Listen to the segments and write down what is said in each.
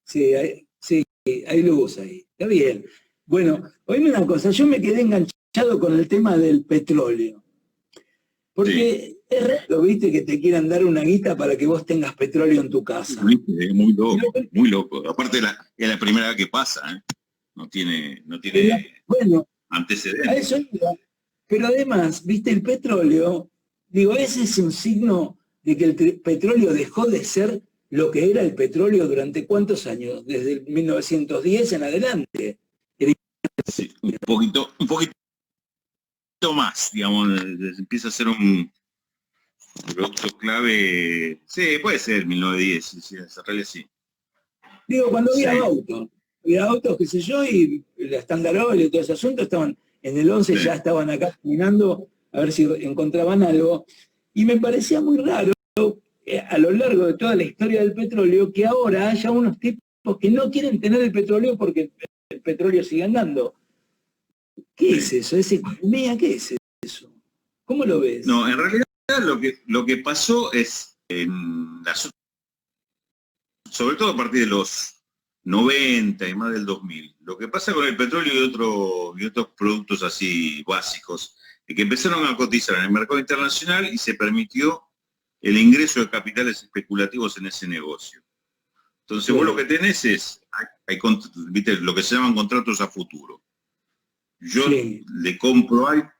Sí, hay luz ahí. Está bien. Bueno, oíme una cosa, yo me quedé enganchado con el tema del petróleo. Porque es raro, viste, que te quieran dar una guita para que vos tengas petróleo en tu casa. Es muy loco, muy loco. Aparte es la primera vez que pasa, ¿eh? No tiene bueno, antecedentes. A eso iba. Pero además, viste, el petróleo, digo, ese es un signo de que el petróleo dejó de ser lo que era el petróleo durante ¿cuántos años? Desde el 1910 en adelante. Sí, un poquito más, digamos, empieza a ser un producto clave. Sí, puede ser 1910, sí, en realidad sí. Digo, cuando había autos, qué sé yo, y la Standard Oil y todo ese asunto estaban, en el 11 ya estaban acá caminando a ver si encontraban algo. Y me parecía muy raro, a lo largo de toda la historia del petróleo, que ahora haya unos tipos que no quieren tener el petróleo porque el petróleo sigue andando. ¿Qué es eso? ¿Es economía? ¿Qué es eso? ¿Cómo lo ves? No, en realidad lo que pasó es, sobre todo a partir de los 90 y más del 2000, lo que pasa con el petróleo y otros productos así básicos, es que empezaron a cotizar en el mercado internacional y se permitió el ingreso de capitales especulativos en ese negocio. Entonces vos lo que tenés es, ¿viste? Lo que se llaman contratos a futuro. Yo le compro a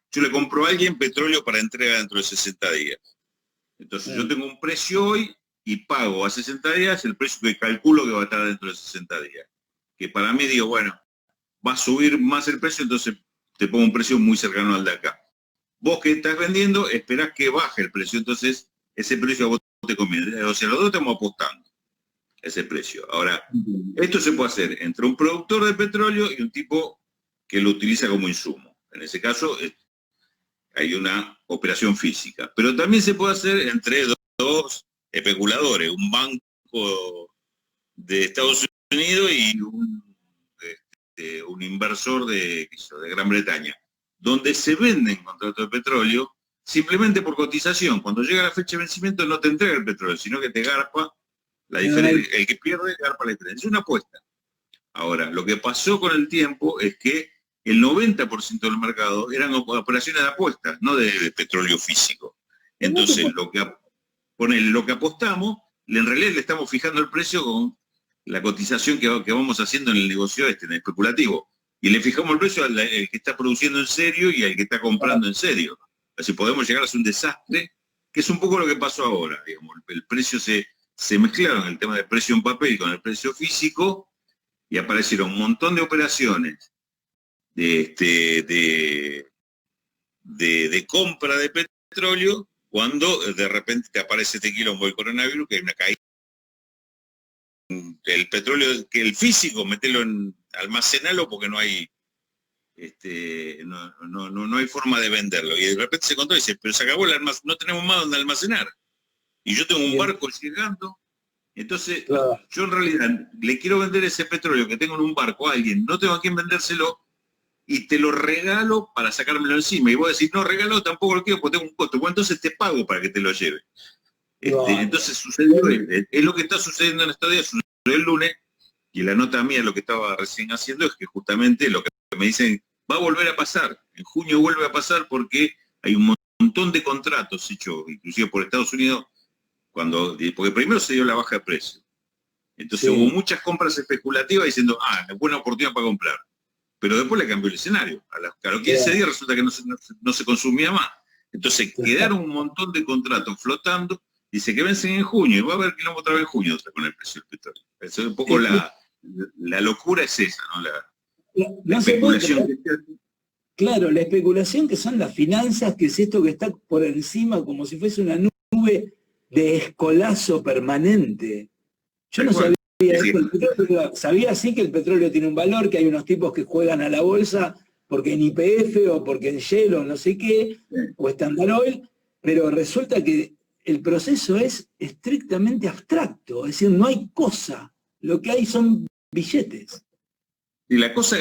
alguien petróleo para entrega dentro de 60 días. Entonces yo tengo un precio hoy y pago a 60 días el precio que calculo que va a estar dentro de 60 días. Que para mí digo, bueno, va a subir más el precio, entonces te pongo un precio muy cercano al de acá. Vos que estás vendiendo, esperás que baje el precio, entonces ese precio a vos te conviene. O sea, los dos estamos apostando a ese precio. Ahora, esto se puede hacer entre un productor de petróleo y un tipo que lo utiliza como insumo. En ese caso, hay una operación física. Pero también se puede hacer entre dos especuladores, un banco de Estados Unidos y un inversor de Gran Bretaña, donde se venden contratos de petróleo simplemente por cotización. Cuando llega la fecha de vencimiento no te entrega el petróleo, sino que te garpa la diferencia. El que pierde garpa la diferencia. Es una apuesta. Ahora, lo que pasó con el tiempo es que el 90% del mercado eran operaciones de apuestas, no de petróleo físico. Entonces, lo que apostamos, en realidad le estamos fijando el precio con la cotización que vamos haciendo en el negocio en el especulativo. Y le fijamos el precio al que está produciendo en serio y al que está comprando en serio. Así podemos llegar a hacer un desastre, que es un poco lo que pasó ahora. Digamos. El precio se mezclaron el tema del precio en papel con el precio físico y aparecieron un montón de operaciones de compra de petróleo cuando de repente te aparece este quilombo del coronavirus, que hay una caída. El petróleo, que el físico, almacenalo porque no hay no hay forma de venderlo. Y de repente se encontró y dice, pero se acabó el almacén, no tenemos más donde almacenar. Y yo tengo un barco llegando. Entonces, yo en realidad le quiero vender ese petróleo que tengo en un barco a alguien, no tengo a quién vendérselo, y te lo regalo para sacármelo encima. Y vos decís, no, regalo tampoco lo quiero porque tengo un costo. Bueno, entonces te pago para que te lo lleve. Entonces sucedió, es lo que está sucediendo en estos días, sucedió el lunes, y la nota mía, lo que estaba recién haciendo, es que justamente lo que me dicen, va a volver a pasar, en junio vuelve a pasar porque hay un montón de contratos hechos, inclusive por Estados Unidos, porque primero se dio la baja de precio. Entonces hubo muchas compras especulativas diciendo, es buena oportunidad para comprar. Pero después le cambió el escenario. A los 15 días resulta que no se consumía más. Entonces quedaron un montón de contratos flotando, dice que vencen en junio, y va a haber quilombo otra vez en junio con el precio del petróleo. Eso es un poco la locura es esa, ¿no? La especulación. Claro, la especulación que son las finanzas, que es esto que está por encima como si fuese una nube de escolazo permanente. Yo no sabía eso. Sabía sí que el petróleo tiene un valor, que hay unos tipos que juegan a la bolsa porque en YPF o porque en Shell o no sé qué, o Standard Oil, pero resulta que el proceso es estrictamente abstracto, es decir, no hay cosa, lo que hay son billetes. Y la cosa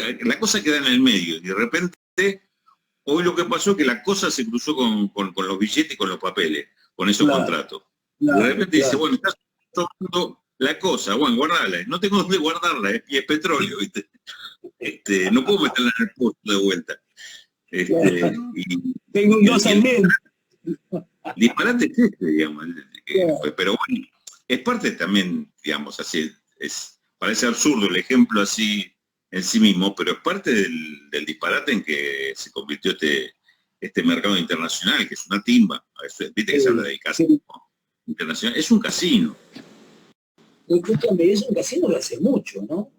queda en el medio, y de repente, hoy lo que pasó es que la cosa se cruzó con los billetes y con los papeles, con esos contratos. De repente dice, bueno, estás tomando la cosa, bueno, guardala, no tengo dónde guardarla, y es petróleo, ¿viste? No puedo meterla en el pozo de vuelta. Tengo un dos también. Disparate es digamos. Pero bueno, es parte también, digamos, así, parece absurdo el ejemplo así en sí mismo, pero es parte del disparate en que se convirtió este mercado internacional, que es una timba. Viste que se habla de casino internacional, es un casino. Escúchame, es un casino de hace mucho, ¿no?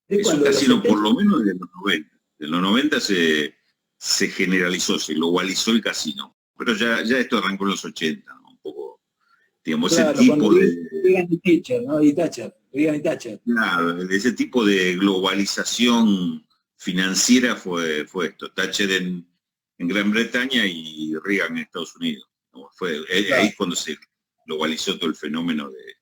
Es un casino por lo menos de los 90. De los 90 se generalizó, se globalizó el casino. Pero ya esto arrancó en los 80, ¿no? Un poco, digamos, claro, ese tipo de... Reagan y Thatcher, ¿no? Reagan y Thatcher. Claro, ese tipo de globalización financiera fue esto. Thatcher en Gran Bretaña y Reagan en Estados Unidos. ¿No? Fue claro. Ahí cuando se globalizó todo el fenómeno de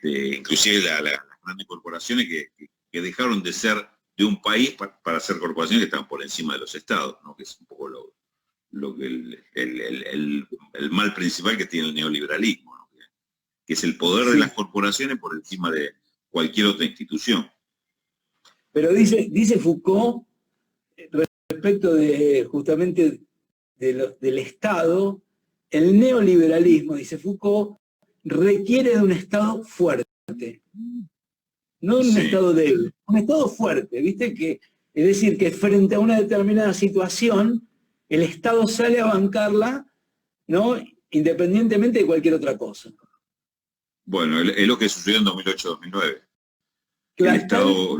inclusive las grandes corporaciones que dejaron de ser de un país para ser corporaciones que estaban por encima de los estados, ¿no? Que es un poco el mal principal que tiene el neoliberalismo, ¿no? Que es el poder de las corporaciones por encima de cualquier otra institución. Pero dice Foucault, respecto de justamente del Estado, el neoliberalismo, dice Foucault, requiere de un Estado fuerte, no un Estado débil, un Estado fuerte, ¿viste? Es decir, que frente a una determinada situación, el Estado sale a bancarla, ¿no? Independientemente de cualquier otra cosa. Bueno, es lo que sucedió en 2008-2009. Claro, el Estado,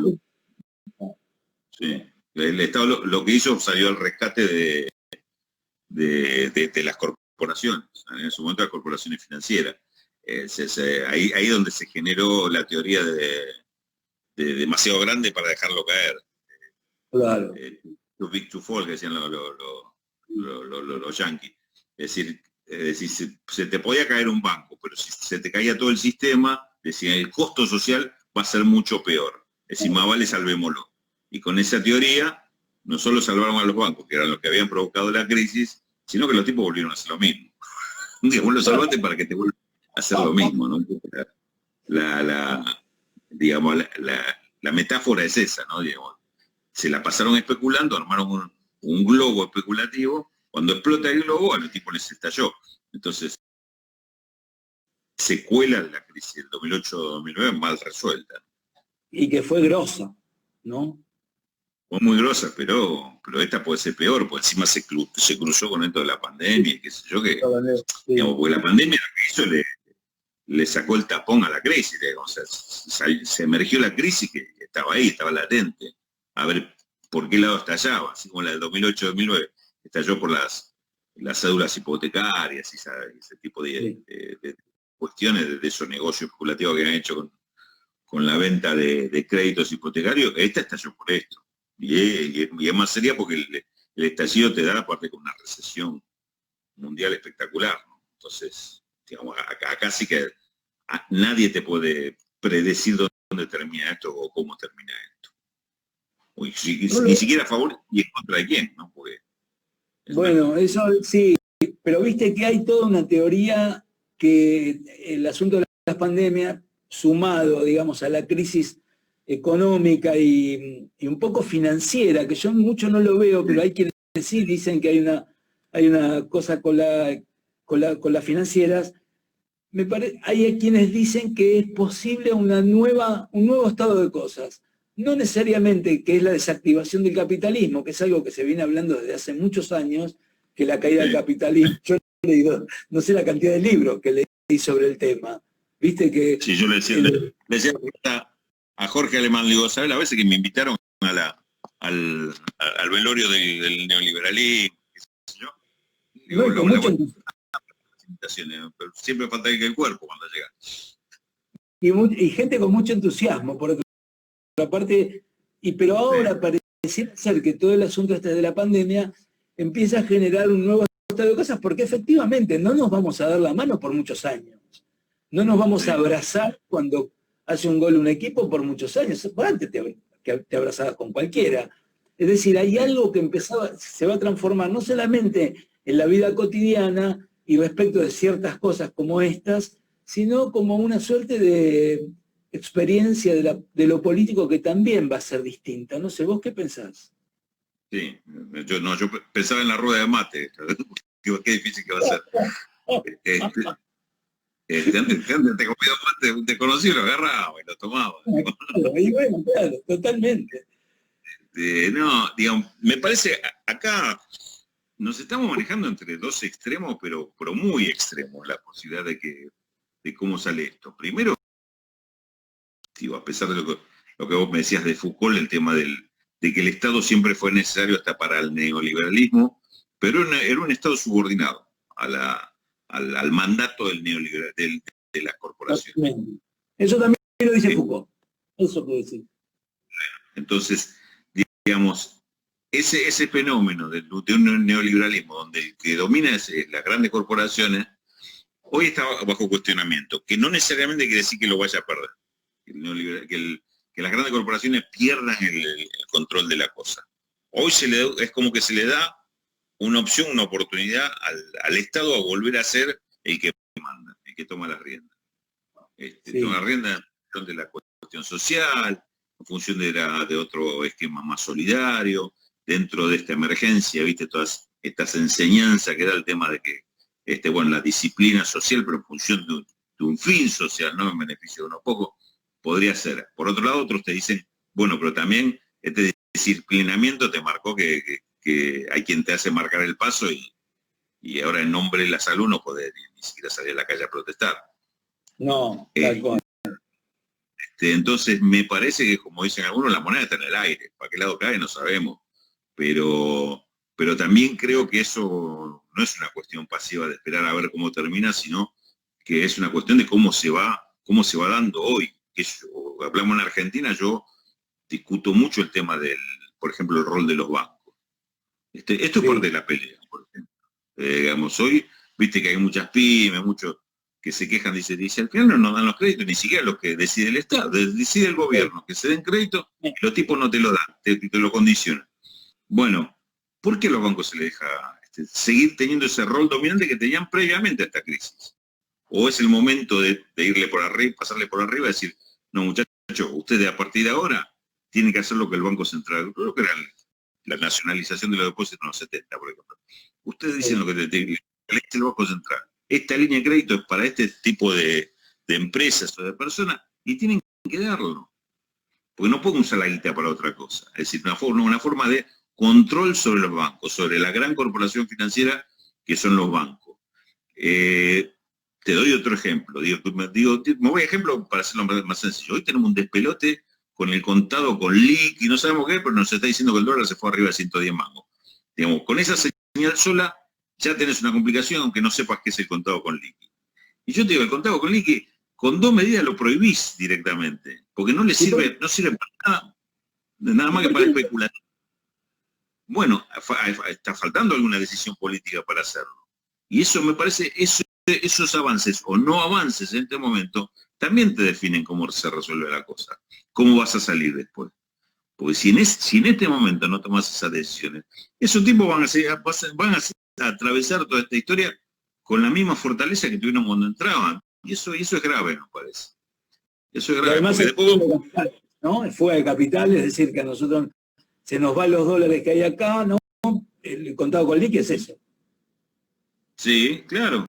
el Estado lo que hizo salió al rescate de las corporaciones, en su momento las corporaciones financieras. Ahí es donde se generó la teoría de demasiado grande para dejarlo caer. Claro. Too big to fall, que decían los yanquis. Es decir, se te podía caer un banco, pero si se te caía todo el sistema, decían, el costo social va a ser mucho peor. Es decir, más vale salvémoslo. Y con esa teoría, no solo salvaron a los bancos, que eran los que habían provocado la crisis, sino que los tipos volvieron a hacer lo mismo. Vos lo salvaste para que te vuelvan a hacer lo mismo, ¿no? Digamos, la metáfora es esa, ¿no? Digamos, se la pasaron especulando, armaron un globo especulativo. Cuando explota el globo, a los tipos les estalló. Entonces, secuela de la crisis del 2008-2009 mal resuelta. Y que fue grosa, ¿no? Fue muy grosa, pero esta puede ser peor, porque encima se cruzó con esto de la pandemia, qué sé yo, que, digamos, porque la pandemia lo que hizo le sacó el tapón a la crisis, digamos, o sea, se emergió la crisis que estaba ahí, estaba latente, a ver por qué lado estallaba, así como la del 2008-2009, estalló por las cédulas hipotecarias y ese tipo de cuestiones, de esos negocios especulativos que han hecho con la venta de créditos hipotecarios. Esta estalló por esto. Y es más seria porque el estallido te da, aparte, con una recesión mundial espectacular, ¿no? Entonces, digamos, acá sí que nadie te puede predecir dónde termina esto o cómo termina esto. Ni siquiera a favor y en contra de quién, ¿no? Porque bueno, eso sí, pero viste que hay toda una teoría que el asunto de las pandemias, sumado, digamos, a la crisis económica y un poco financiera, que yo mucho no lo veo, pero hay quienes sí dicen que hay una cosa con las financieras. Hay quienes dicen que es posible un nuevo estado de cosas. No necesariamente que es la desactivación del capitalismo, que es algo que se viene hablando desde hace muños años, que la caída del capitalismo. Yo he leído, no sé la cantidad de libros que leí sobre el tema. Viste que... Sí, yo le decía a Jorge Alemán, le digo, ¿sabes la vez que me invitaron al velorio del neoliberalismo? Digo, no, con mucho pero siempre falta el cuerpo cuando llega. Y gente con mucho entusiasmo, por otra parte, pero ahora pareciera ser que todo el asunto de la pandemia empieza a generar un nuevo estado de cosas, porque efectivamente no nos vamos a dar la mano por muchos años. No nos vamos a abrazar cuando hace un gol un equipo por muchos años. Por antes te abrazabas con cualquiera. Es decir, hay algo que se va a transformar no solamente en la vida cotidiana y respecto de ciertas cosas como estas, sino como una suerte de experiencia de lo político que también va a ser distinta. No sé, ¿vos qué pensás? Sí, yo pensaba en la rueda de mate, qué difícil que va a ser. Antes te comía mate, te conocí, lo agarraba y lo tomaba. Y bueno, claro, totalmente. No, digamos, me parece, acá nos estamos manejando entre dos extremos, pero muy extremos, la posibilidad de cómo sale esto. Primero, digo, a pesar de lo que vos me decías de Foucault, el tema de que el Estado siempre fue necesario hasta para el neoliberalismo, pero era un Estado subordinado al mandato del neoliberal, de las corporaciones. Eso también lo dice Foucault. Eso puedo decir. Entonces, digamos, ese fenómeno de un neoliberalismo donde el que domina es las grandes corporaciones, hoy está bajo cuestionamiento, que no necesariamente quiere decir que lo vaya a perder, que las grandes corporaciones pierdan el control de la cosa. Hoy es como que se le da una opción, una oportunidad al Estado a volver a ser el que manda, el que toma las riendas. Toma las riendas en función de la cuestión social, en función de otro esquema más solidario, dentro de esta emergencia, viste, todas estas enseñanzas que da el tema de que, la disciplina social, pero en función de un fin social, ¿no? En beneficio de unos pocos, podría ser. Por otro lado, otros te dicen, bueno, pero también este disciplinamiento te marcó que hay quien te hace marcar el paso y ahora en nombre de la salud no podés ni siquiera salir a la calle a protestar. No, tal cual. Entonces me parece que, como dicen algunos, la moneda está en el aire. Para qué lado cae no sabemos. Pero también creo que eso no es una cuestión pasiva de esperar a ver cómo termina, sino que es una cuestión de cómo se va dando hoy. Hablamos en Argentina, yo discuto mucho el tema por ejemplo, el rol de los bancos. Esto es parte de la pelea, por ejemplo. Digamos, hoy, viste que hay muchas pymes, muchos que se quejan, dice, al final no nos dan los créditos, ni siquiera los que decide el Estado, decide el gobierno, que se den crédito, y los tipos no te lo dan, te lo condicionan. Bueno, ¿por qué a los bancos se les deja seguir teniendo ese rol dominante que tenían previamente a esta crisis? ¿O es el momento de irle por arriba, pasarle por arriba y decir, no, muchachos, ustedes a partir de ahora tienen que hacer lo que el Banco Central, creo que era la nacionalización de los depósitos en los 70, por ejemplo. Ustedes dicen lo que el Banco Central. Esta línea de crédito es para este tipo de empresas o de personas y tienen que darlo. Porque no pueden usar la guita para otra cosa. Es decir, una forma de control sobre los bancos, sobre la gran corporación financiera que son los bancos. Te doy otro ejemplo. Me voy a ejemplo para hacerlo más sencillo. Hoy tenemos un despelote con el contado con liqui, no sabemos qué, pero nos está diciendo que el dólar se fue arriba de 110 mangos. Digamos, con esa señal sola ya tenés una complicación, aunque no sepas qué es el contado con liqui. Y yo te digo, el contado con liqui, con 2 medidas lo prohibís directamente, porque no sirve para nada más que para especular. Bueno, está faltando alguna decisión política para hacerlo. Y eso me parece, esos avances o no avances en este momento, también te definen cómo se resuelve la cosa, cómo vas a salir después. Porque si en este momento no tomas esas decisiones, esos tipos van a atravesar toda esta historia con la misma fortaleza que tuvieron cuando entraban. Y eso es grave, me parece. Eso es grave. Además, el fuga de capital, es decir, que a nosotros se nos van los dólares que hay acá, ¿no? El contado con liqui es eso. Sí, claro.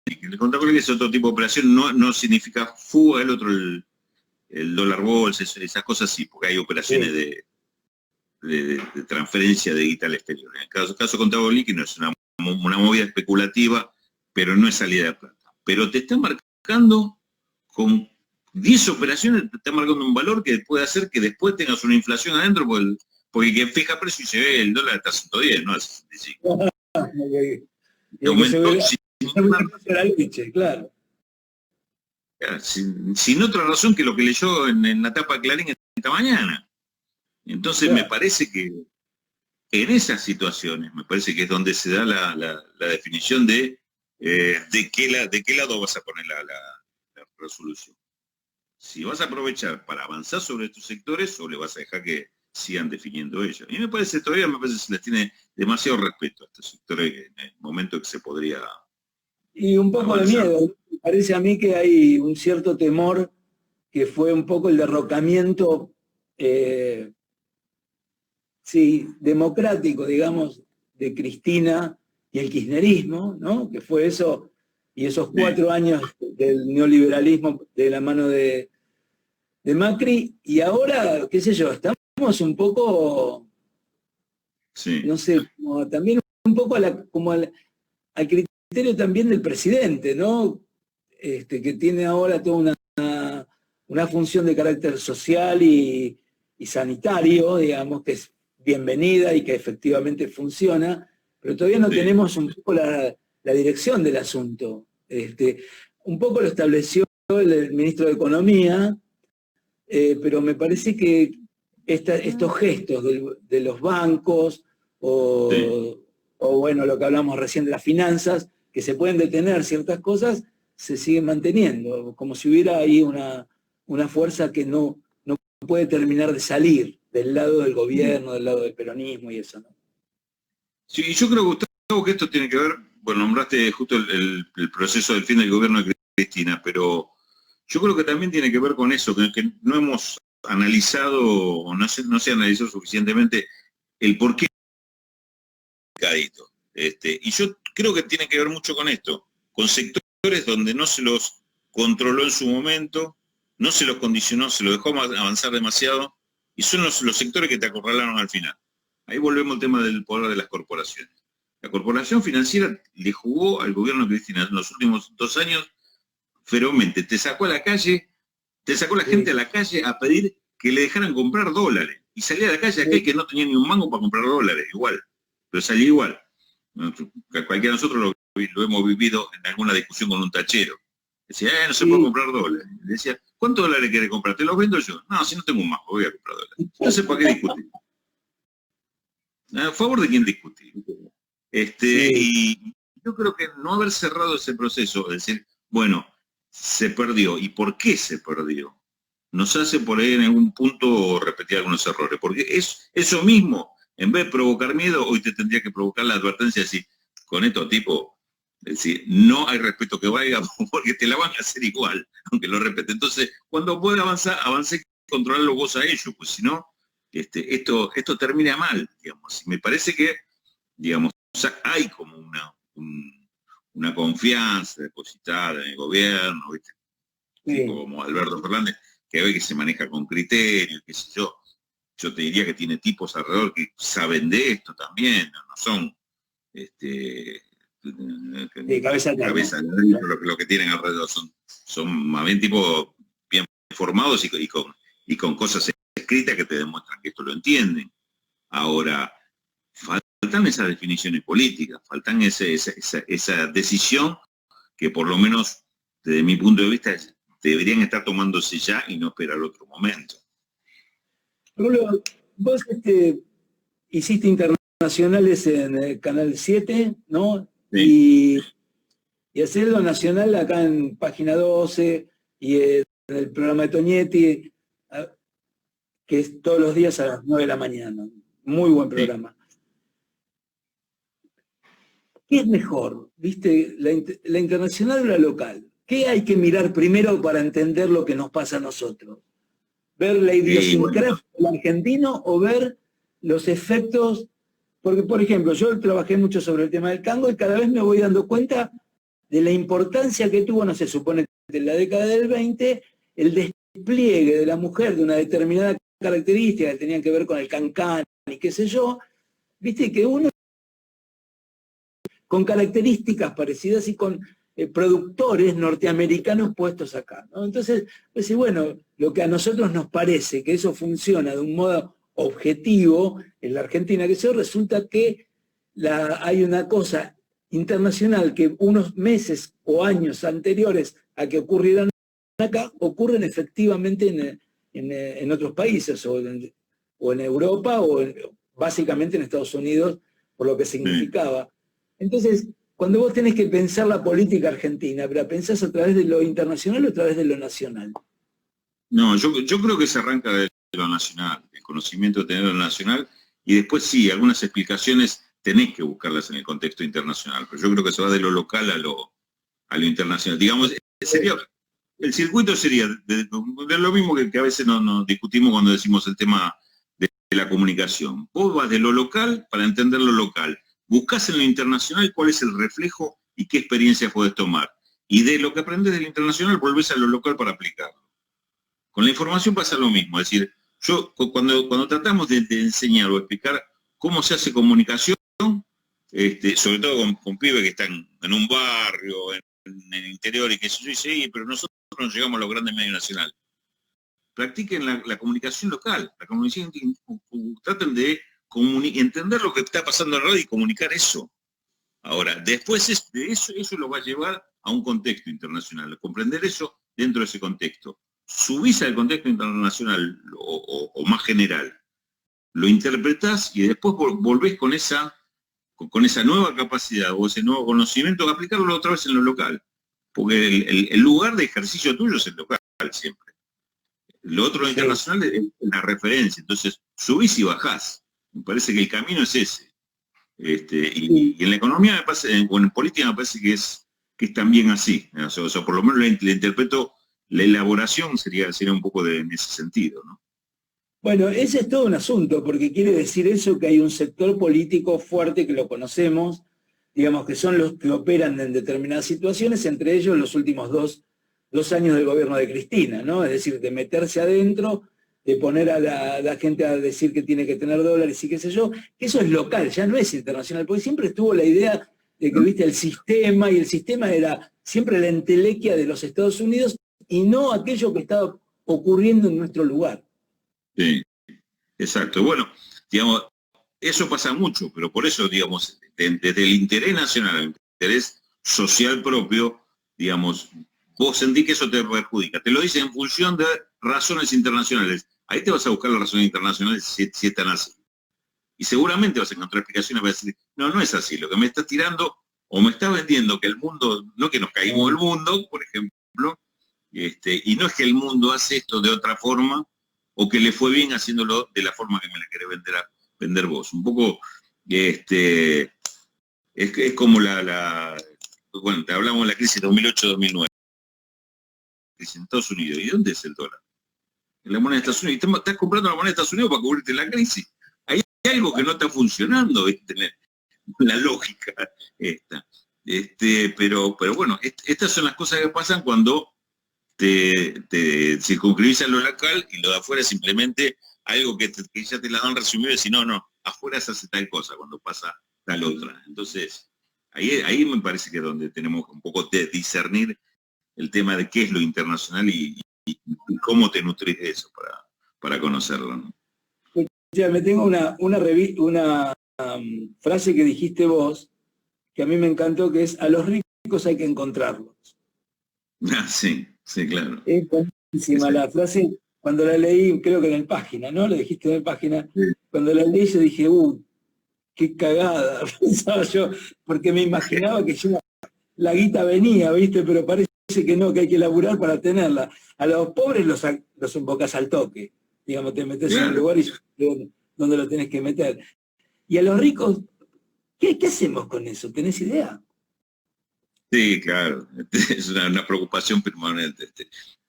El contado con liqui es otro tipo de operación, no significa fuga, el otro el dólar bolsa, esas cosas sí, porque hay operaciones de transferencia de guita al exterior. En el caso contado líquido es una movida especulativa, pero no es salida de plata. Pero te está marcando con 10 operaciones, te está marcando un valor que puede hacer que después tengas una inflación adentro, porque quien fija precio y se ve el dólar está a 110, no a 65. Claro. Sin otra razón que lo que leyó en la tapa de Clarín esta mañana. Entonces me parece que en esas situaciones, me parece que es donde se da la definición de qué lado vas a poner la resolución. Si vas a aprovechar para avanzar sobre estos sectores o le vas a dejar que sigan definiendo ellos. Y todavía me parece que se les tiene demasiado respeto a estos sectores en el momento que se podría Y un poco de miedo. Me parece a mí que hay un cierto temor que fue un poco el derrocamiento, sí, democrático, digamos, de Cristina y el kirchnerismo, ¿no? Que fue eso, y esos 4 años del neoliberalismo de la mano de Macri, y ahora, qué sé yo, estamos un poco, no sé, como también un poco al criterio también del presidente, ¿no? Que tiene ahora toda una función de carácter social y sanitario, digamos, que es bienvenida y que efectivamente funciona, pero todavía no tenemos un poco la dirección del asunto. Un poco lo estableció el ministro de Economía, pero me parece que estos gestos de los bancos o bueno, lo que hablamos recién de las finanzas, que se pueden detener ciertas cosas, se siguen manteniendo, como si hubiera ahí una fuerza que no puede terminar de salir del lado del gobierno, del lado del peronismo y eso, ¿no? Sí, yo creo, Gustavo, que esto tiene que ver, bueno, nombraste justo el proceso del fin del gobierno de Cristina, pero yo creo que también tiene que ver con eso, que no hemos analizado, o no se analizó suficientemente el por qué cadito. Y yo creo que tiene que ver mucho con esto, con sectores donde no se los controló en su momento, no se los condicionó, se los dejó avanzar demasiado, y son los sectores que te acorralaron al final. Ahí volvemos al tema del poder de las corporaciones. La corporación financiera le jugó al gobierno de Cristina en los últimos 2 años ferozmente. Te sacó a la calle, te sacó la gente a la calle a pedir que le dejaran comprar dólares. Y salía a la calle aquel que no tenía ni un mango para comprar dólares, igual. Pero salía igual. Cualquiera de nosotros lo hemos vivido en alguna discusión con un tachero. Decía, no se puede comprar dólares. Le decía, ¿cuántos dólares quiere comprar? ¿Te los vendo yo? No, si no tengo un mango, voy a comprar dólares. No sé para qué discutir. ¿A favor de quién discutir? Y yo creo que no haber cerrado ese proceso, es decir, bueno, se perdió. ¿Y por qué se perdió? Nos hace por ahí en algún punto repetir algunos errores, porque es eso mismo, en vez de provocar miedo, hoy te tendría que provocar la advertencia de decir, con estos tipos, es decir, no hay respeto que valga, porque te la van a hacer igual, aunque lo respete. Entonces, cuando pueda avanzar, avance, controlarlo vos a ellos, pues si no, esto termina mal, digamos. Y me parece que, digamos, hay como una confianza depositada en el gobierno, ¿viste? Tipo como Alberto Fernández, que ve que se maneja con criterio, qué sé yo. Yo te diría que tiene tipos alrededor que saben de esto también, no son cabeza lo que tienen alrededor, son más bien tipos bien formados y con cosas escritas que te demuestran que esto lo entienden. Ahora, faltan esas definiciones políticas, faltan esa decisión que por lo menos desde mi punto de vista deberían estar tomándose ya y no esperar otro momento. Vos hiciste internacionales en el Canal 7, ¿no? Sí. Y hacer lo nacional acá en Página 12 y en el programa de Tonietti, que es todos los días a las 9 de la mañana. Muy buen programa. Sí. ¿Qué es mejor? ¿Viste? ¿La internacional o la local? ¿Qué hay que mirar primero para entender lo que nos pasa a nosotros? ¿Ver la idiosincrasia del argentino o ver los efectos? Porque, por ejemplo, yo trabajé mucho sobre el tema del tango y cada vez me voy dando cuenta de la importancia que tuvo, no se supone que en la década del 20, el despliegue de la mujer de una determinada característica que tenían que ver con el cancán y qué sé yo, viste que uno con características parecidas y con productores norteamericanos puestos acá, ¿no? Entonces, pues bueno, lo que a nosotros nos parece que eso funciona de un modo objetivo en la Argentina, que eso resulta que hay una cosa internacional que unos meses o años anteriores a que ocurrieran acá, ocurren efectivamente en otros países, o en Europa, o básicamente en Estados Unidos, por lo que significaba. Entonces, cuando vos tenés que pensar la política argentina, ¿pero pensás a través de lo internacional o a través de lo nacional? No, yo creo que se arranca de lo nacional, el conocimiento de tener lo nacional, y después sí, algunas explicaciones tenés que buscarlas en el contexto internacional, pero yo creo que se va de lo local a lo a lo internacional. Digamos, sería, el circuito sería de lo mismo que a veces nos discutimos cuando decimos el tema de la comunicación. Vos vas de lo local para entender lo local. Buscás en lo internacional cuál es el reflejo y qué experiencias podés tomar. Y de lo que aprendes del internacional volvés a lo local para aplicarlo. Con la información pasa lo mismo. Es decir, yo cuando tratamos de enseñar o explicar cómo se hace comunicación, sobre todo con pibes que están en un barrio, en el interior y que sé yo, sí, pero nosotros no llegamos a los grandes medios nacionales. Practiquen la comunicación local, la comunicación, traten de entender lo que está pasando en la radio y comunicar eso. Ahora, después de eso lo va a llevar a un contexto internacional, comprender eso dentro de ese contexto. Subís al contexto internacional o más general, lo interpretás y después volvés con esa nueva capacidad o ese nuevo conocimiento, aplicarlo otra vez en lo local. Porque el lugar de ejercicio tuyo es el local siempre. Lo otro internacional es la referencia. Entonces, subís y bajás. Me parece que el camino es ese. Y en la economía me parece, o en política me parece que es también así. O sea, por lo menos le interpreto, la elaboración sería un poco en ese sentido, ¿no? Bueno, ese es todo un asunto, porque quiere decir eso que hay un sector político fuerte que lo conocemos, digamos que son los que operan en determinadas situaciones, entre ellos los últimos dos años del gobierno de Cristina, ¿no? Es decir, de meterse adentro, de poner a la gente a decir que tiene que tener dólares y qué sé yo, que eso es local, ya no es internacional, porque siempre estuvo la idea de que, viste, el sistema, y el sistema era siempre la entelequia de los Estados Unidos y no aquello que estaba ocurriendo en nuestro lugar. Sí, exacto. Bueno, digamos, eso pasa mucho, pero por eso, digamos, desde el interés nacional al interés social propio, digamos, vos sentís que eso te perjudica. Te lo dicen en función de razones internacionales. Ahí te vas a buscar las razones internacionales si están así. Y seguramente vas a encontrar explicaciones para decir, no es así. Lo que me está tirando o me está vendiendo que el mundo, no que nos caímos del mundo, por ejemplo, y no es que el mundo hace esto de otra forma, o que le fue bien haciéndolo de la forma que me la querés vender vos. Un poco, es como bueno, te hablamos de la crisis 2008-2009, crisis en Estados Unidos. ¿Y dónde es el dólar? En la moneda de Estados Unidos. Y estás comprando la moneda de Estados Unidos para cubrirte la crisis. Hay algo que no está funcionando, ¿viste? La lógica esta. Pero bueno, estas son las cosas que pasan cuando te circunscribís a lo local y lo de afuera es simplemente algo que ya te la dan resumido y decir, no, afuera se hace tal cosa cuando pasa tal otra. Entonces, ahí me parece que es donde tenemos un poco de discernir el tema de qué es lo internacional y cómo te nutrís de eso para conocerlo, ¿no? Ya me tengo una frase que dijiste vos, que a mí me encantó, que es: a los ricos hay que encontrarlos. Ah, sí, claro. Es buenísima la frase. Cuando la leí, creo que en el Página, ¿no? Lo dijiste en el Página. Sí. Cuando la leí yo dije, qué cagada, pensaba yo, porque me imaginaba que la guita venía, ¿viste? Pero parece que no, que hay que laburar para tenerla. A los pobres los invocas al toque. Digamos, te metes en un lugar y donde lo tenés que meter. Y a los ricos, ¿qué hacemos con eso? ¿Tenés idea? Sí, claro. Es una preocupación permanente.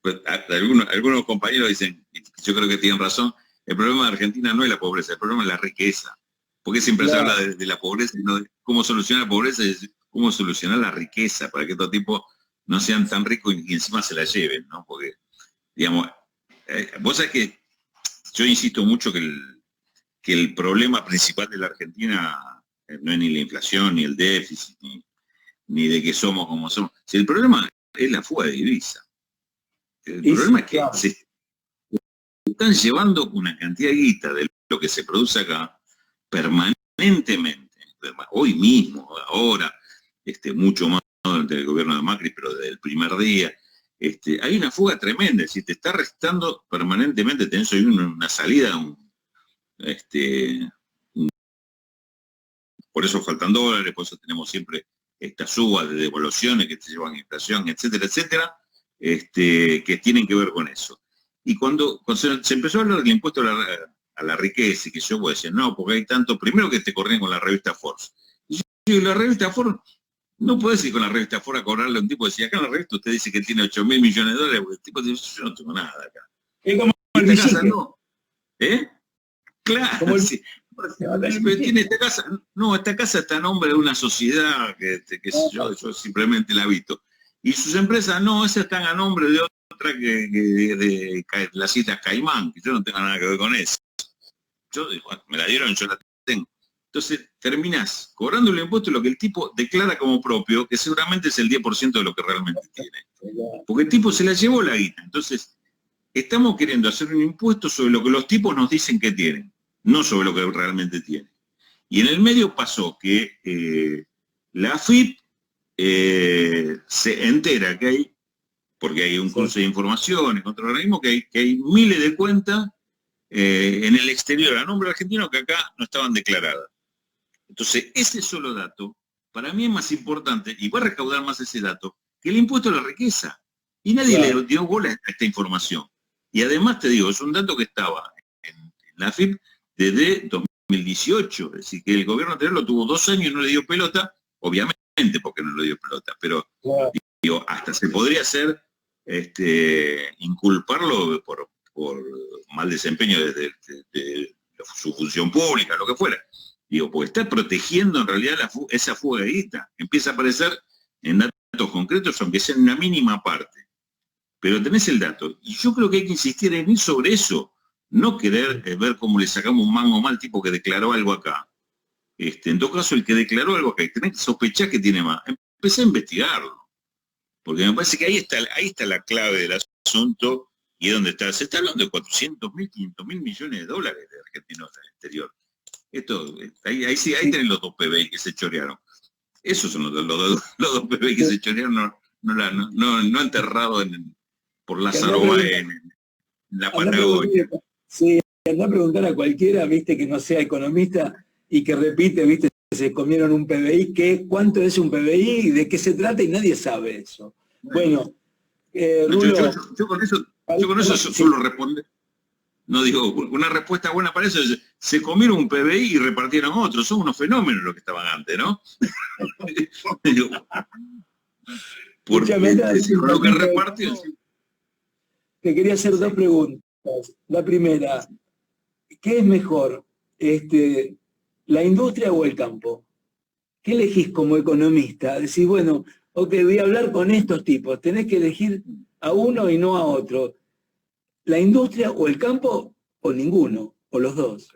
Pues, algunos compañeros dicen, yo creo que tienen razón, el problema de Argentina no es la pobreza, el problema es la riqueza. Porque siempre se habla de la pobreza, y no de cómo solucionar la pobreza, y cómo solucionar la riqueza, para que estos tipos no sean tan ricos y encima se la lleven, ¿no? Porque, digamos, vos sabés que yo insisto mucho que el problema principal de la Argentina no es ni la inflación, ni el déficit, ni de que somos como somos. Si el problema es la fuga de divisa. El problema es que se están llevando una cantidad de guita de lo que se produce acá permanentemente. Hoy mismo, ahora, mucho más durante el gobierno de Macri, pero desde el primer día, hay una fuga tremenda. Si te está restando permanentemente, tenés hoy una salida, por eso faltan dólares, por eso tenemos siempre estas subas de devaluaciones que te llevan a inflación, etcétera, etcétera, que tienen que ver con eso. Y cuando se empezó a hablar del impuesto a la riqueza, y que yo voy a decir, no, porque hay tanto, primero que te corrían con la revista Forbes. Y la revista Forbes no podés ir con la revista afuera a cobrarle a un tipo, decía, acá en la revista usted dice que tiene 8.000 millones de dólares, porque el tipo dice, yo no tengo nada acá. Es como Y el esta casa billete. no. ¿Eh? Claro, Como el, sí. el Tiene esta casa, no, esta casa está a nombre de una sociedad que sé yo simplemente la he visto. Y sus empresas no, esas están a nombre de otra de las Islas Caimán, que yo no tengo nada que ver con eso. Yo, me la dieron, yo la tengo. Entonces terminás cobrando el impuesto de lo que el tipo declara como propio, que seguramente es el 10% de lo que realmente tiene. Porque el tipo se la llevó la guita. Entonces, estamos queriendo hacer un impuesto sobre lo que los tipos nos dicen que tienen, no sobre lo que realmente tienen. Y en el medio pasó que la AFIP se entera que hay, porque hay un cruce de informaciones contra el organismo, que hay miles de cuentas en el exterior a nombre argentino que acá no estaban declaradas. Entonces, ese solo dato, para mí es más importante, y va a recaudar más ese dato, que el impuesto a la riqueza. Y nadie le dio bola a esta información. Y además te digo, es un dato que estaba en la AFIP desde 2018, es decir, que el gobierno anterior lo tuvo 2 años y no le dio pelota, obviamente porque no le dio pelota, pero digo, hasta se podría hacer inculparlo por mal desempeño de su función pública, lo que fuera. Digo, porque está protegiendo en realidad esa fuga de guita. Empieza a aparecer en datos concretos, aunque sea en una mínima parte. Pero tenés el dato. Y yo creo que hay que insistir en ir sobre eso. No querer ver cómo le sacamos un mango mal tipo que declaró algo acá. En todo caso, el que declaró algo acá, tenés que sospechar que tiene más. Empecé a investigarlo. Porque me parece que ahí está la clave del asunto y es donde está. Se está hablando de 400.000, 500.000 millones de dólares de argentinos al exterior. Esto, ahí tienen los 2 PBI que se chorearon. Esos son los 2 PBI que se chorearon, no enterrados por Lázaro Báez en la Patagonia. Sí, anda a preguntar a cualquiera, viste, que no sea economista y que repite, viste, se comieron un PBI, ¿cuánto es un PBI? ¿De qué se trata? Y nadie sabe eso. Bueno, Rulo, yo con eso solo respondo. No digo, una respuesta buena para eso es, se comieron un PBI y repartieron otro. Son unos fenómenos los que estaban antes, ¿no? Porque lo que repartió... Te quería hacer 2 preguntas. La primera, ¿qué es mejor, la industria o el campo? ¿Qué elegís como economista? Decís, bueno, ok, voy a hablar con estos tipos. Tenés que elegir a uno y no a otro. ¿La industria o el campo o ninguno? ¿O los dos?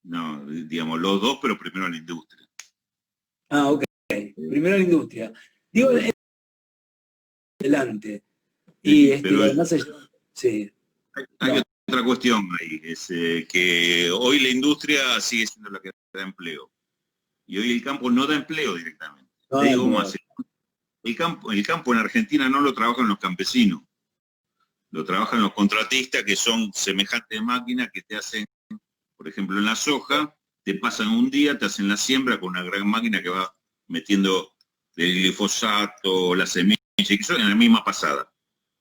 No, digamos, los dos, pero primero la industria. Ah, ok. Primero la industria. Digo, adelante. Y además, sí. Hay otra cuestión ahí, es que hoy la industria sigue siendo la que da empleo. Y hoy el campo no da empleo directamente. Te digo más, el campo en Argentina no lo trabajan los campesinos, lo trabajan los contratistas, que son semejantes máquinas que te hacen, por ejemplo, en la soja, te pasan un día, te hacen la siembra con una gran máquina que va metiendo el glifosato, la semilla, que son en la misma pasada.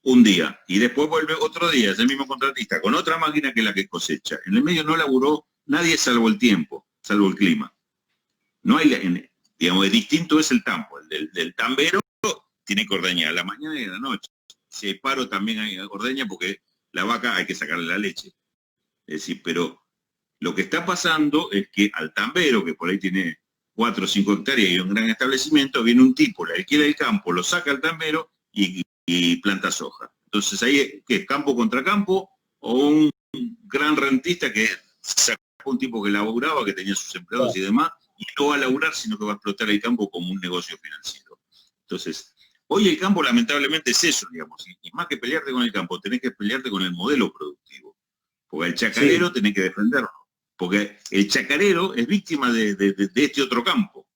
Un día, y después vuelve otro día, ese mismo contratista, con otra máquina que la que cosecha. En el medio no laburó nadie salvo el tiempo, salvo el clima. No hay, digamos, distinto es el tambo. El del tambero tiene que ordeñar a la mañana y a la noche. Si hay paro también hay ordeña porque la vaca hay que sacarle la leche. Es decir, pero lo que está pasando es que al tambero, que por ahí tiene 4 o 5 hectáreas y un gran establecimiento, viene un tipo, le alquila el campo, lo saca al tambero y planta soja. Entonces ahí es campo contra campo o un gran rentista que sacó un tipo que laburaba, que tenía sus empleados y demás, y no va a laburar, sino que va a explotar el campo como un negocio financiero. Entonces, hoy el campo lamentablemente es eso, digamos, y más que pelearte con el campo, tenés que pelearte con el modelo productivo. Porque el chacarero tenés que defenderlo. Porque el chacarero es víctima de este otro campo.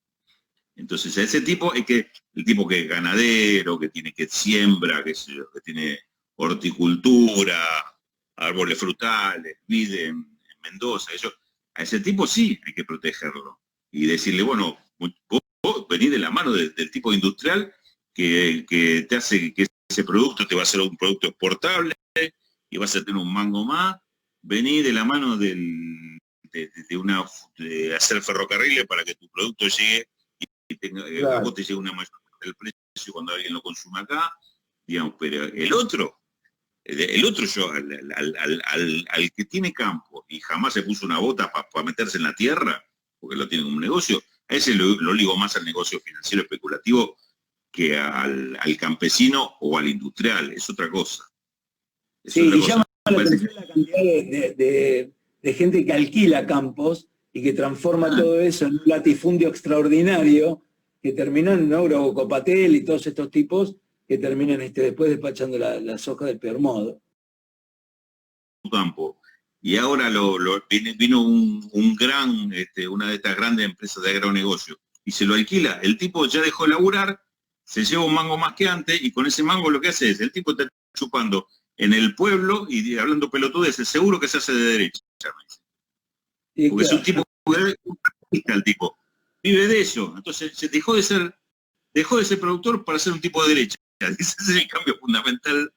Entonces, a ese tipo es el tipo que es ganadero, que siembra, que tiene horticultura, árboles frutales, vid en Mendoza, a ese tipo sí hay que protegerlo. Y decirle, bueno, vos venís de la mano del tipo industrial que te hace que ese producto te va a ser un producto exportable y vas a tener un mango más. Vení de la mano de hacer ferrocarriles para que tu producto llegue y vos te llegue una mayor el precio cuando alguien lo consume acá, digamos, pero el otro yo, al que tiene campo y jamás se puso una bota para meterse en la tierra, porque lo tiene como un negocio, a ese lo ligo más al negocio financiero especulativo que al campesino o al industrial, es otra cosa. Sí, y llama la atención la cantidad de gente que alquila campos y que transforma todo eso en un latifundio extraordinario, que terminan, ¿no? Copatel y todos estos tipos que terminan después despachando la soja del peor modo. Campo. Y ahora vino un gran, una de estas grandes empresas de agronegocio y se lo alquila. El tipo ya dejó de laburar, se lleva un mango más que antes y con ese mango lo que hace es, el tipo está chupando en el pueblo y hablando pelotudeces, seguro que se hace de derecha. Porque claro, es un tipo, el tipo, vive de eso. Entonces se dejó de ser productor para ser un tipo de derecha. Ese es el cambio fundamental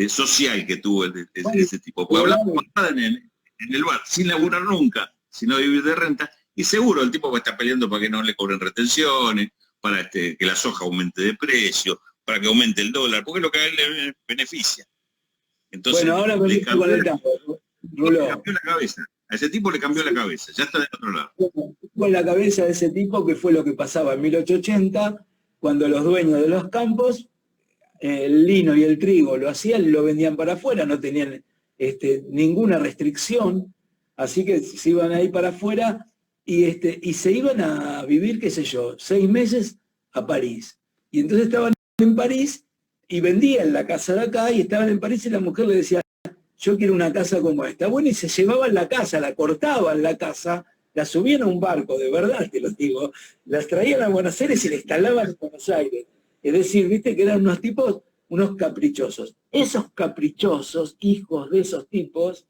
social que tuvo ese tipo. Porque hablamos en el bar, sin laburar nunca, sino vivir de renta, y seguro el tipo va a estar peleando para que no le cobren retenciones, para que la soja aumente de precio, para que aumente el dólar, porque es lo que a él le beneficia. Entonces, bueno, ahora le cambió la cabeza. A ese tipo le cambió la cabeza, ya está del otro lado. Con la cabeza de ese tipo, que fue lo que pasaba en 1880, cuando los dueños de los campos, el lino y el trigo lo hacían, lo vendían para afuera, no tenían ninguna restricción, así que se iban ahí para afuera y se iban a vivir, qué sé yo, 6 meses a París. Y entonces estaban en París y vendían la casa de acá y estaban en París y la mujer le decía, yo quiero una casa como esta. Bueno, y se llevaban la casa, la cortaban la casa, la subían a un barco, de verdad te lo digo, las traían a Buenos Aires y la instalaban en Buenos Aires. Es decir, viste que eran unos tipos, unos caprichosos. Esos caprichosos, hijos de esos tipos,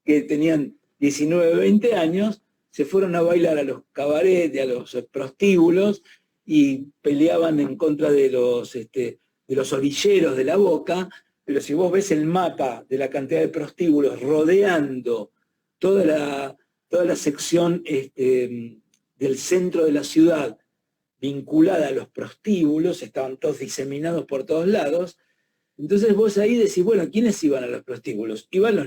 que tenían 19, 20 años, se fueron a bailar a los cabarets, a los prostíbulos, y peleaban en contra de los orilleros de la Boca. Pero si vos ves el mapa de la cantidad de prostíbulos rodeando toda la sección del centro de la ciudad, vinculada a los prostíbulos, estaban todos diseminados por todos lados. Entonces vos ahí decís, bueno, ¿quiénes iban a los prostíbulos? Iban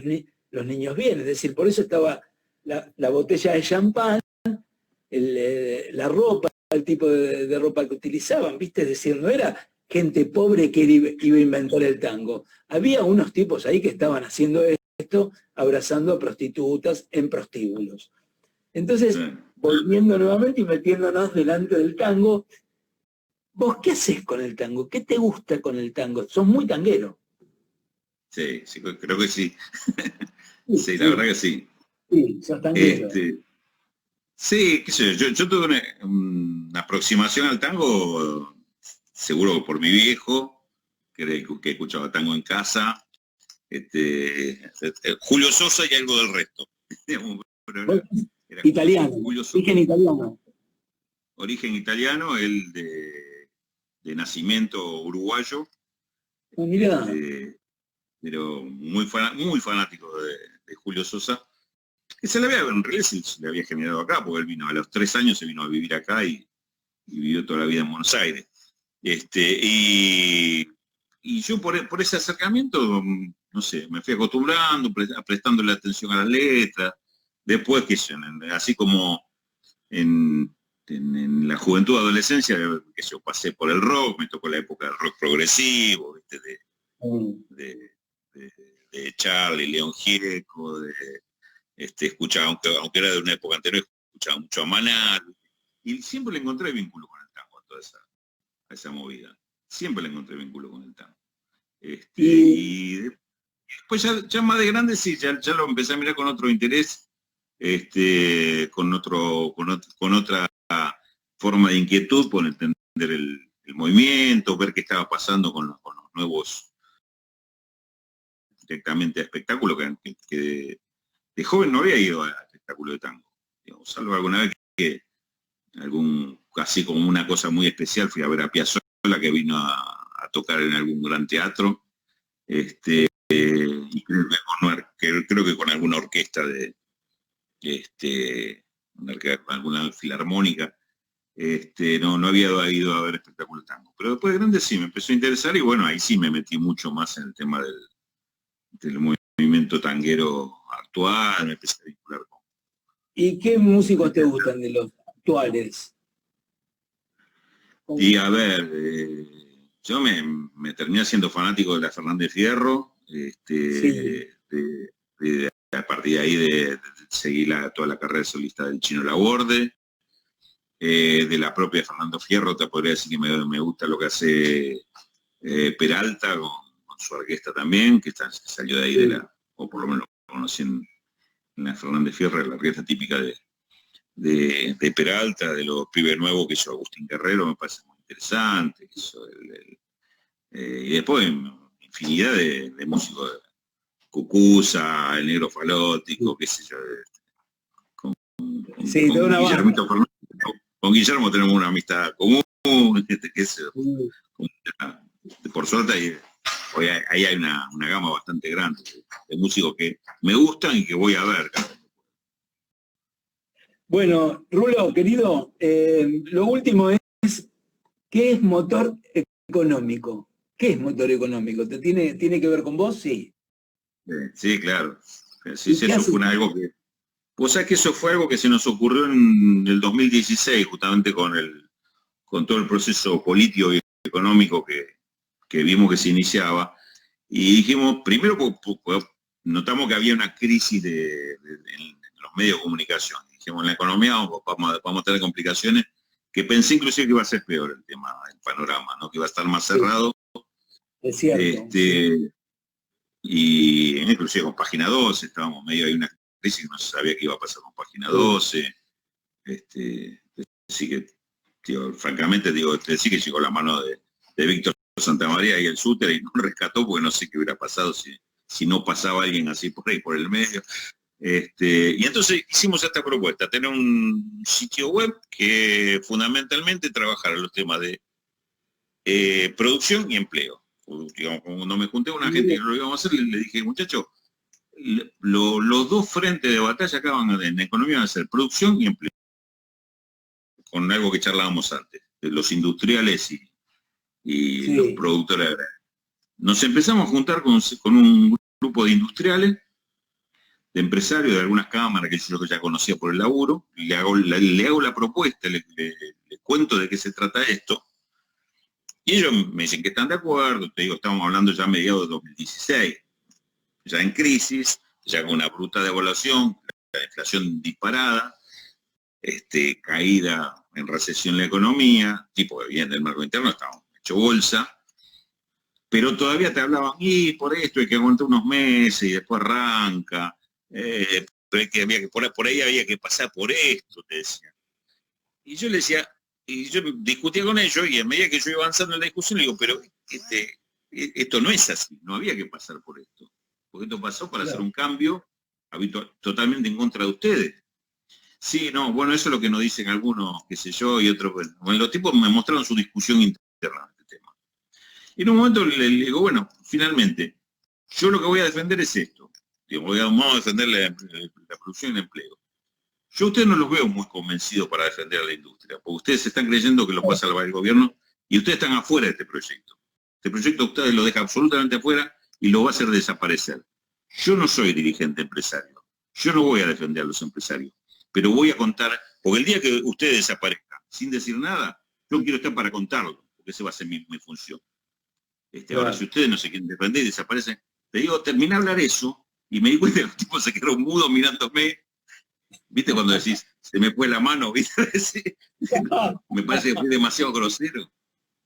los niños bien, es decir, por eso estaba la botella de champán, la ropa, el tipo de ropa que utilizaban, ¿viste? Es decir, no era gente pobre que iba a inventar el tango. Había unos tipos ahí que estaban haciendo esto, abrazando a prostitutas en prostíbulos. Entonces, volviendo nuevamente y metiéndonos delante del tango, ¿vos qué haces con el tango? ¿Qué te gusta con el tango? Sos muy tanguero. Sí, creo que sí. Sí, la verdad que sí. Sí, sos tanguero. Sí, qué sé yo tuve una aproximación al tango, seguro por mi viejo, que escuchaba tango en casa, Julio Sosa y algo del resto. Era italiano, origen italiano. Origen italiano, él de nacimiento uruguayo, pero muy fanático de Julio Sosa, que en realidad se le había generado acá, porque él vino a los 3 años, se vino a vivir acá y vivió toda la vida en Buenos Aires. Y yo por ese acercamiento, no sé, me fui acostumbrando, prestándole atención a las letras. Después, así como en la juventud, adolescencia, que yo pasé por el rock, me tocó la época del rock progresivo, ¿viste? De Charlie, León Gieco, escuchaba, aunque era de una época anterior, escuchaba mucho a Maná, y siempre le encontré vínculo con el tango, a toda esa movida. Siempre le encontré vínculo con el tango. Y después ya más de grande sí, ya lo empecé a mirar con otro interés, con otra forma de inquietud, por entender el movimiento, ver qué estaba pasando con los nuevos directamente a espectáculo, que de joven no había ido a espectáculo de tango, digamos, salvo alguna vez que así como una cosa muy especial, fui a ver a Piazzolla, que vino a tocar en algún gran teatro, y creo que con alguna orquesta alguna filarmónica, no había ido a ver espectáculo de tango. Pero después de grande sí, me empezó a interesar y bueno, ahí sí me metí mucho más en el tema del movimiento tanguero actual, me empecé a vincular con... ¿Y qué músicos te gustan de los actuales? Y a ver, yo me terminé siendo fanático de la Fernández Fierro, Sí. a partir de ahí de seguir toda la carrera solista del Chino Laborde, de la propia Fernando Fierro, te podría decir que me gusta lo que hace Peralta con su orquesta también, que salió de ahí Sí. o por lo menos lo conocí en la Fernández Fierro, la orquesta típica de Peralta, de los pibes nuevos que hizo Agustín Guerrero, me parece muy interesante. Y después infinidad de músicos, Cucuza, el Negro Falótico, qué sé yo, Sí, toda una banda. Con Guillermo tenemos una amistad común, qué sé yo. Por suerte ahí hay una gama bastante grande de músicos que me gustan y que voy a ver. Bueno, Rulo, querido, lo último es, ¿qué es motor económico? ¿Qué es motor económico? ¿Tiene que ver con vos? Sí. Sí, claro. Sí, ¿Y qué eso hace? fue algo que... Vos sabés que eso fue algo que se nos ocurrió en el 2016, justamente con todo el proceso político y económico que vimos que se iniciaba. Y dijimos, primero porque notamos que había una crisis en los medios de comunicación. Dijimos, en la economía vamos a tener complicaciones, que pensé inclusive que iba a ser peor el panorama, ¿no? Que iba a estar más cerrado. Es cierto. Sí. Y inclusive con Página 12 estábamos medio, hay una crisis que no se sabía qué iba a pasar con Página 12. Así que, francamente, sí que llegó la mano de Víctor Santamaría y el Súter y no rescató porque no sé qué hubiera pasado si no pasaba alguien así por ahí, por el medio. Y entonces hicimos esta propuesta, tener un sitio web que fundamentalmente trabajara los temas de producción y empleo. Digamos, cuando me junté con una gente que lo íbamos a hacer, le dije, muchachos, los dos frentes de batalla que van en economía van a ser producción y empleo, con algo que charlábamos antes, de los industriales y Sí. los productores agrarios. Nos empezamos a juntar con un grupo de industriales, de empresarios de algunas cámaras que yo ya conocía por el laburo, le hago la propuesta, le cuento de qué se trata esto, y ellos me dicen que están de acuerdo. Te digo, estamos hablando ya a mediados de 2016, ya en crisis, ya con una bruta devaluación, la inflación disparada, caída en recesión la economía, tipo que viene del marco interno, estábamos hecho bolsa, pero todavía te hablaban, y por esto hay que aguantar unos meses y después arranca, pero por ahí había que pasar por esto, te decían. Y yo le decía, y yo discutía con ellos, y a medida que yo iba avanzando en la discusión, le digo, pero esto no es así, no había que pasar por esto, porque esto pasó para hacer un cambio totalmente en contra de ustedes. Sí, no, bueno, eso es lo que nos dicen algunos, qué sé yo, y otros, bueno, los tipos me mostraron su discusión interna de este tema. Y en un momento le digo, bueno, finalmente, yo lo que voy a defender es esto. Digo, vamos a defender la producción y el empleo. Yo a ustedes no los veo muy convencidos para defender a la industria, porque ustedes están creyendo que los va a salvar el gobierno y ustedes están afuera de este proyecto. Este proyecto ustedes lo dejan absolutamente afuera y lo va a hacer desaparecer. Yo no soy dirigente empresario. Yo no voy a defender a los empresarios, pero voy a contar, porque el día que ustedes desaparezcan sin decir nada, yo quiero estar para contarlo, porque esa va a ser mi función. Ahora, si ustedes no se quieren defender y desaparecen, te digo, terminé de hablar eso y me di cuenta que los tipos se quedaron mudos mirándome. ¿Viste cuando decís, se me fue la mano? ¿Viste? Me parece que fue demasiado grosero.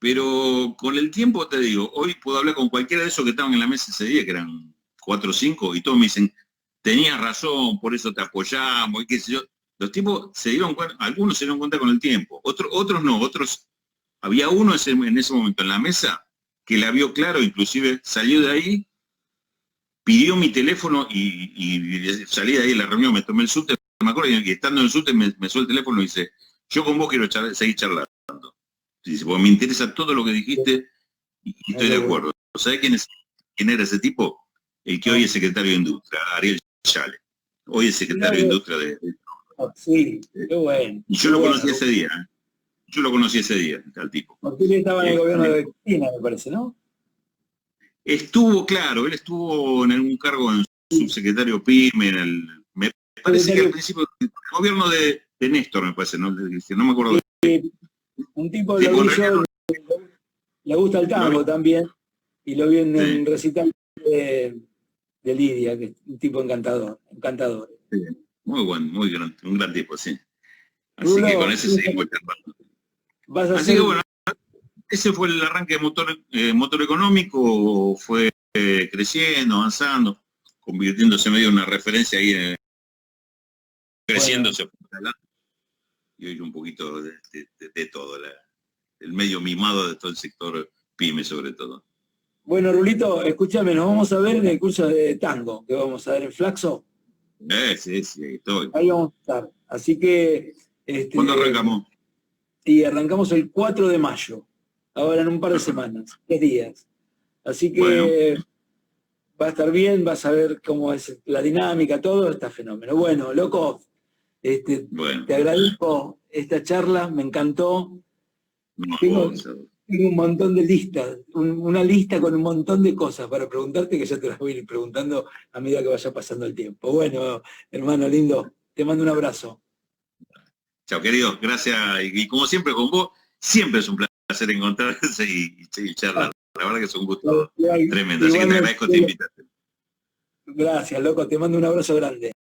Pero con el tiempo, te digo, hoy puedo hablar con cualquiera de esos que estaban en la mesa ese día, que eran 4 o 5, y todos me dicen, tenías razón, por eso te apoyamos, y qué sé yo. Los tipos se dieron cuenta, algunos se dieron cuenta con el tiempo, otros no, había uno en ese momento en la mesa que la vio claro, inclusive salió de ahí, pidió mi teléfono y salí de ahí de la reunión, me tomé el subte, me acuerdo que estando en el subte me suelta el teléfono y dice, yo con vos quiero seguir charlando. Dice, porque me interesa todo lo que dijiste y estoy de acuerdo. ¿Sabés quién era ese tipo? El que hoy es secretario de Industria, Ariel Chale. Hoy es secretario de Industria de... Sí, qué bueno. Y yo lo conocí ese día. yo lo conocí ese día, al tipo. Martín estaba en el gobierno de Cristina, me parece, ¿no? Estuvo, claro, él estuvo en algún cargo en subsecretario PYME, me parece que al principio, el gobierno de Néstor, me parece, no me acuerdo. Un tipo lo vi yo, le gusta el tango también, y lo vi en el recital de Lidia, que es un tipo encantador. Sí, muy bueno, muy gran, un gran tipo, sí. Así Rulo, que con ese seguimos charlando. Así que bueno, ese fue el arranque de motor económico, fue creciendo, avanzando, convirtiéndose medio en una referencia ahí, creciéndose. Bueno. Y hoy un poquito de todo, el medio mimado de todo el sector PYME sobre todo. Bueno, Rulito, escúchame, nos vamos a ver en el curso de tango que vamos a ver en Flaxo. Sí, todo. Ahí vamos a estar. Así que... ¿Cuándo arrancamos? Y arrancamos el 4 de mayo, ahora en un par de semanas, 10 días. Así que bueno, va a estar bien, vas a ver cómo es la dinámica, todo está fenómeno. Bueno, loco, te agradezco esta charla, me encantó. No, tengo un montón de listas, una lista con un montón de cosas para preguntarte que ya te las voy a ir preguntando a medida que vaya pasando el tiempo. Bueno, hermano lindo, te mando un abrazo. Chao, querido, gracias. Y como siempre con vos, siempre es un placer encontrarse y charlar. La verdad que es un gusto tremendo. Así que te agradezco esta invitación. Gracias, loco, te mando un abrazo grande.